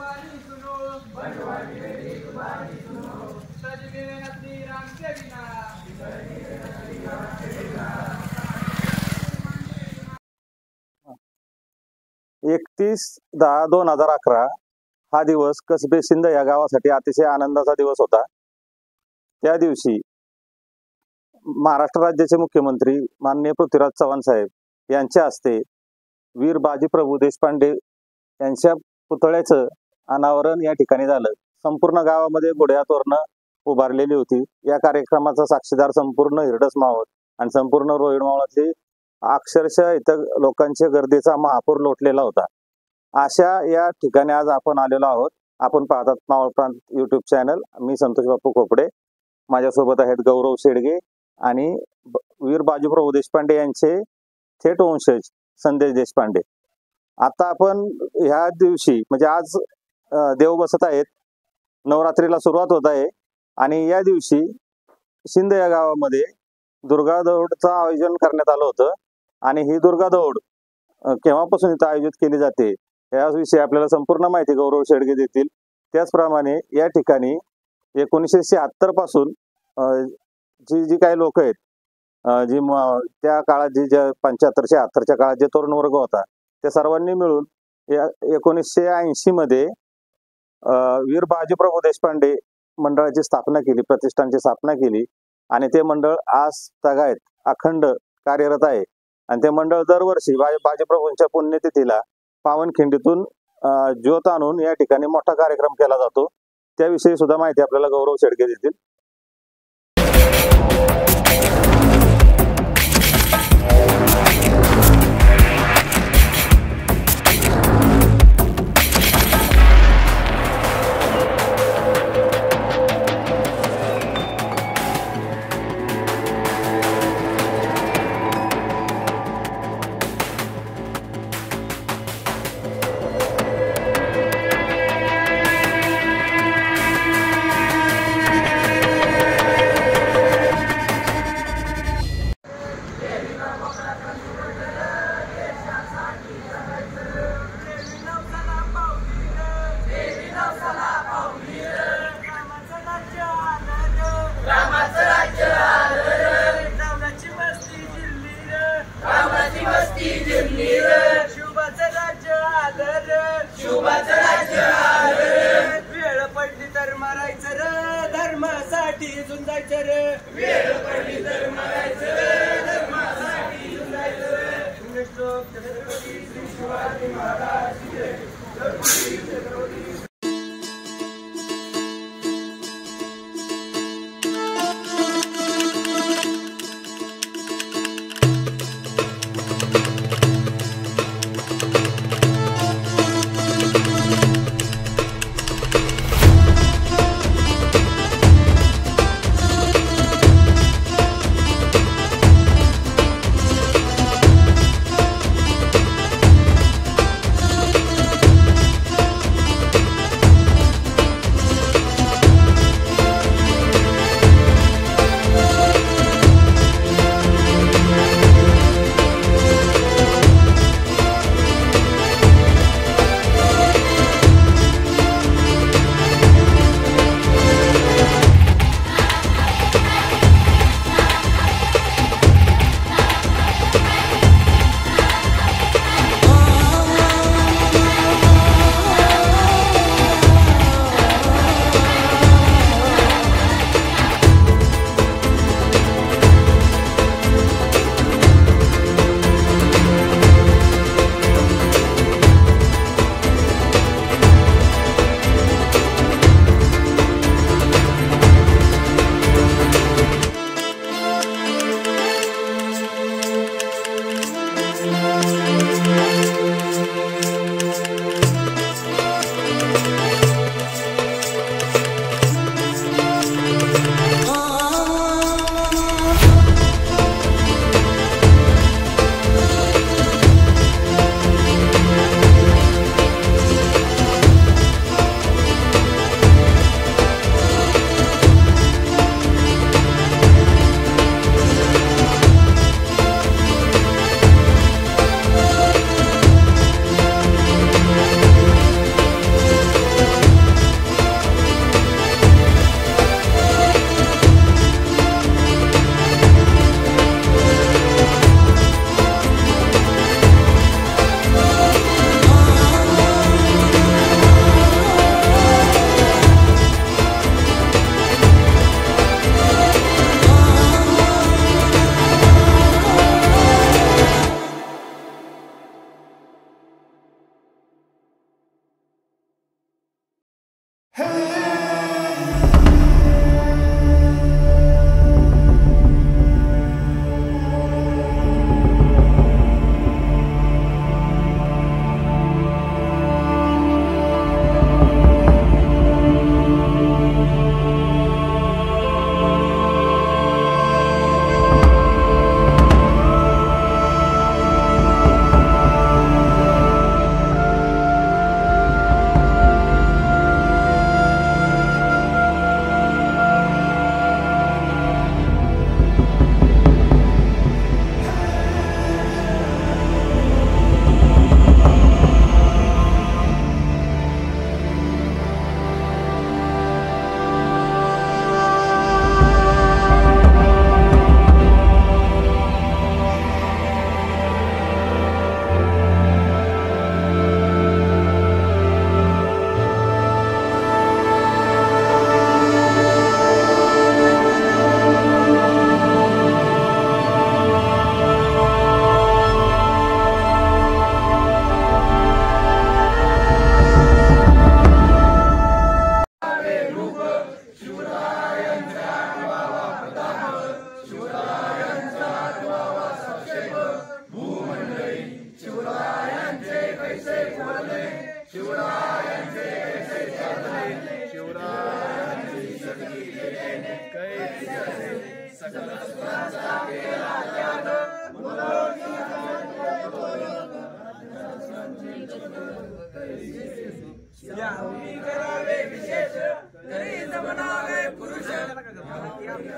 जुबानी सुनो, बंधुवानी मेरी जुबानी सुनो, सजने नदी राम के बिना, एकतीस 10/2011 हा दिवस कसबे सिंध या गावासाठी अतिशय आनंदाचा दिवस होता। त्या दिवशी महाराष्ट्र राज्याचे मुख्यमंत्री माननीय पृथ्वीराज चव्हाण साहेब यांच्या हस्ते वीर बाजीप्रभू देशपांडे यांच्या पुतळ्याचं अनावरण या ठिकाणी झालं। संपूर्ण गावामध्ये घोड्या तोरणं उभारलेली होती। या कार्यक्रमाचा साक्षीदार संपूर्ण हिरडस मावळ आणि संपूर्ण रोहिड मावळातले अक्षरशः इथं लोकांच्या गर्दीचा महापूर लोटलेला होता। अशा या ठिकाणी आज आपण आलेलो आहोत। आपण पाहतात मावळ प्रांत यूट्यूब चॅनल। मी संतोष बापू खोपडे, माझ्यासोबत आहेत गौरव शेडगे आणि वीर बाजीप्रभू देशपांडे यांचे थेट वंशज संदेश देशपांडे। आता आपण ह्या दिवशी म्हणजे आज देव बसत आहेत, नवरात्रीला सुरुवात होत आहे आणि या दिवशी सिंध या गावामध्ये दुर्गा दौडचं आयोजन करण्यात आलं होतं आणि ही दुर्गा दौड केव्हापासून इथं आयोजित केली जाते याविषयी आपल्याला संपूर्ण माहिती गौरव शेडगे देतील। त्याचप्रमाणे या ठिकाणी 1976 पासून जी काही लोक आहेत, जी त्या काळात ज्या 75-76च्या काळात जे तरुण वर्ग होता त्या सर्वांनी मिळून 1980 मध्ये वीर बाजीप्रभू देशपांडे मंडळाची स्थापना केली, प्रतिष्ठानची स्थापना केली आणि ते मंडळ आज तगायत अखंड कार्यरत आहे। आणि ते मंडळ दरवर्षी बाजीप्रभूंच्या पुण्यतिथीला पावनखिंडीतून ज्योत आणून या ठिकाणी मोठा कार्यक्रम केला जातो। त्याविषयी सुद्धा माहिती आपल्याला गौरव शेडगे देतील। यावी करावे विशेष तरी जमनावे पुरुष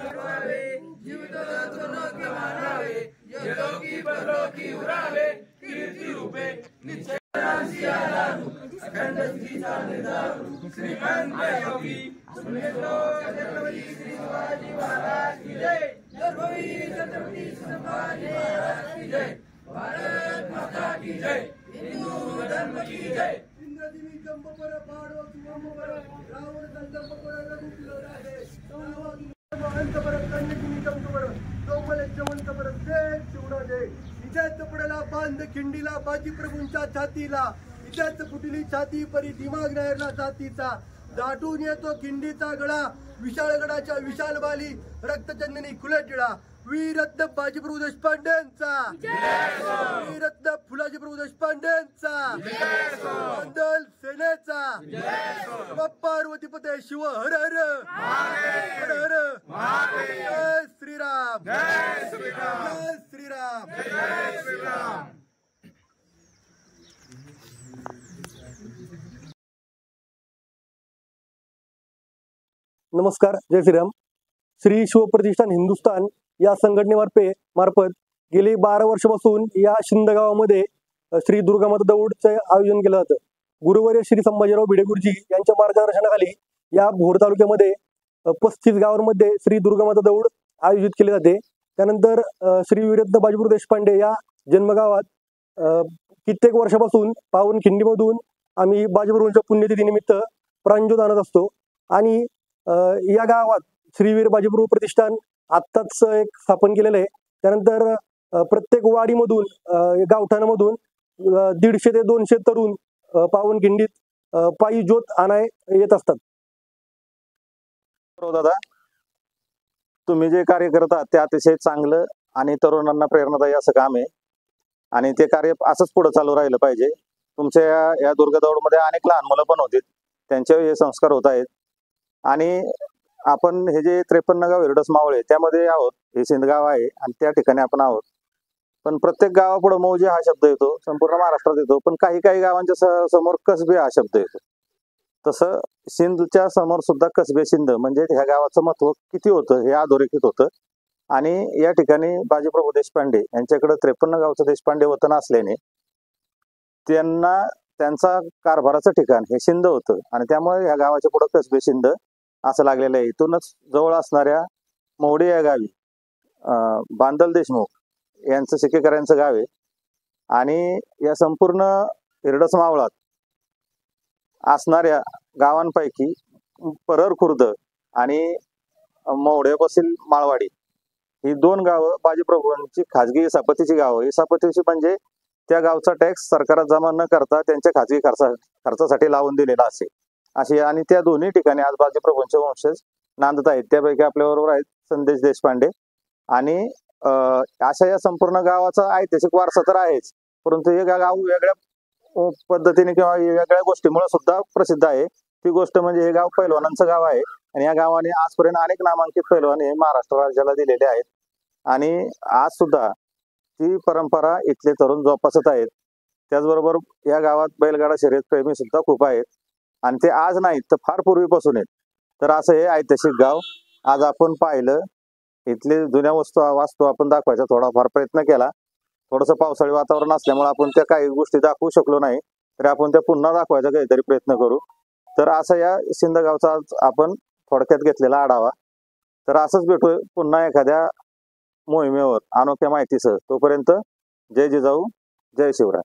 करावे जीवितातून मानावे यलोकी परलोकी उरावे कीर्ती रूपे निश्चय अखंड स्त्रीचा निर्धारू श्रीमंत योगी छत्रपती श्री शिवाजी महाराज की जय छत्रपती संभाजी महाराज की जय भारत माता की जय हिंदू धर्म की जय इंद्रदेवी कंबपर पाडो सुमपर रावण कंदपर रघुकुल राधे अंत परत कन्यकिनी कंबपर तोमले जवंत परत देव शिवराजे इजात पडला बांध खिंडीला बाजी प्रभूंच्या छातीला इजात फुटली छाती परी दिमाग नायरला जातीचा दाटून येतो खिंडीचा गळा विशाळ गडाच्या विशाल बाली रक्तचंदनी खुलटिळा वीरत्न बाजीप्रभू देशपांडेंचा वीरत्न फुलाजी प्रभू देशपांडेंचा मंडल सेनेचा पार्वतीपते शिव हर हर हर हर जय श्रीराम जय श्रीराम जय श्रीराम। नमस्कार, जय श्रीराम। श्री शिवप्रतिष्ठान हिंदुस्थान या संघटनेमार्फत गेली 12 वर्षापासून या शिंद गावामध्ये श्री दुर्गामाता दौडचे आयोजन केलं जातं। गुरुवर्य श्री संभाजीराव भिडे गुरुजी यांच्या मार्गदर्शनाखाली या भोर तालुक्यामध्ये 35 गावांमध्ये श्री दुर्गामाता दौड आयोजित केले जाते। त्यानंतर श्री वीरत्न बाजीप्रभू देशपांडे या जन्मगावात कित्येक वर्षापासून पावनखिंडीमधून आम्ही बाजीप्रभूंच्या पुण्यतिथीनिमित्त प्रांजोत आणत असतो आणि या गावात श्रीवीर बाजीप्रभू प्रतिष्ठान आत्ताच एक स्थापन केलेलं आहे। त्यानंतर प्रत्येक वाडीमधून गावठाणामधून 150 ते 200 तरुण पावनखिंडीत पायी ज्योत आणाय येत असतात। दादा, तुम्ही जे कार्य करत आहात ते अतिशय चांगलं आणि तरुणांना प्रेरणादायी असं काम आहे आणि ते कार्य असंच पुढे चालू राहिलं पाहिजे। तुमच्या या दुर्गा दौडमध्ये अनेक लहान मुलं पण होती, त्यांच्यावर हे संस्कार होत आहेत आणि आपण हे जे 53 गाव हिरडस मावळे त्यामध्ये आहोत, हे सिंदगाव आहे आणि त्या ठिकाणी आपण आहोत। पण प्रत्येक गावापुढे मौजे हा शब्द येतो, संपूर्ण महाराष्ट्रात येतो, पण काही गावांच्या समोर कसबे हा शब्द येतो। तसं सिंधच्या समोर सुद्धा कसबे सिंध म्हणजे ह्या गावाचं महत्व किती होतं हे अधोरेखित होतं। आणि या ठिकाणी बाजीप्रभू देशपांडे यांच्याकडे 53 गावचं देशपांडे वतन असल्याने त्यांना त्यांचा कारभाराचं ठिकाण हे सिंध होतं आणि त्यामुळे ह्या गावाच्या पुढे कसबे सिंध असं लागलेलं आहे। इथूनच जवळ असणाऱ्या मौडे या गावी बांदल देशमुख यांचं शिकेकरांचं गाव आहे आणि या संपूर्ण हिरडस मावळात असणाऱ्या गावांपैकी परर खुर्द आणि मौडे बसील माळवाडी ही 2 गावं बाजीप्रभूंची खाजगी इसापतीची गावं। इसापतीची म्हणजे त्या गावचा टॅक्स सरकारात जमा न करता त्यांच्या खाजगी खर्चासाठी लावून दिलेला अशी आणि त्या दोन्ही ठिकाणी आज बाजीप्रभूंचे वंशज नांदत आहेत। त्यापैकी आपल्याबरोबर आहेत संदेश देशपांडे आणि अशा या संपूर्ण गावाचा ऐतिहासिक वारसा तर आहेच, परंतु हे गाव वेगळ्या पद्धतीने किंवा वेगळ्या गोष्टीमुळे सुद्धा प्रसिद्ध आहे। ती गोष्ट म्हणजे हे गाव पैलवानांचं गाव आहे आणि या गावाने आजपर्यंत अनेक नामांकित पैलवान हे महाराष्ट्र राज्याला दिलेले आहेत आणि आज सुद्धा ती परंपरा इथले तरुण जोपासत आहेत। त्याचबरोबर या गावात बैलगाडा शर्यत प्रेमी सुद्धा खूप आहेत आणि ते आज नाहीत तर फार पूर्वीपासून आहेत। तर असं हे ऐतिहासिक गाव आज आपण पाहिलं, इथले जुन्या वास्तू आपण दाखवायचा थोडाफार प्रयत्न केला। थोडंसं पावसाळी वातावरण असल्यामुळे आपण त्या काही गोष्टी दाखवू शकलो नाही, तरी आपण त्या पुन्हा दाखवायचा काहीतरी प्रयत्न करू। तर असं या सिंदगावचा आपण थोडक्यात घेतलेला आढावा। तर असंच भेटू पुन्हा एखाद्या मोहिमेवर अनोख्या माहितीसह। तोपर्यंत जय जिजाऊ, जय शिवराय।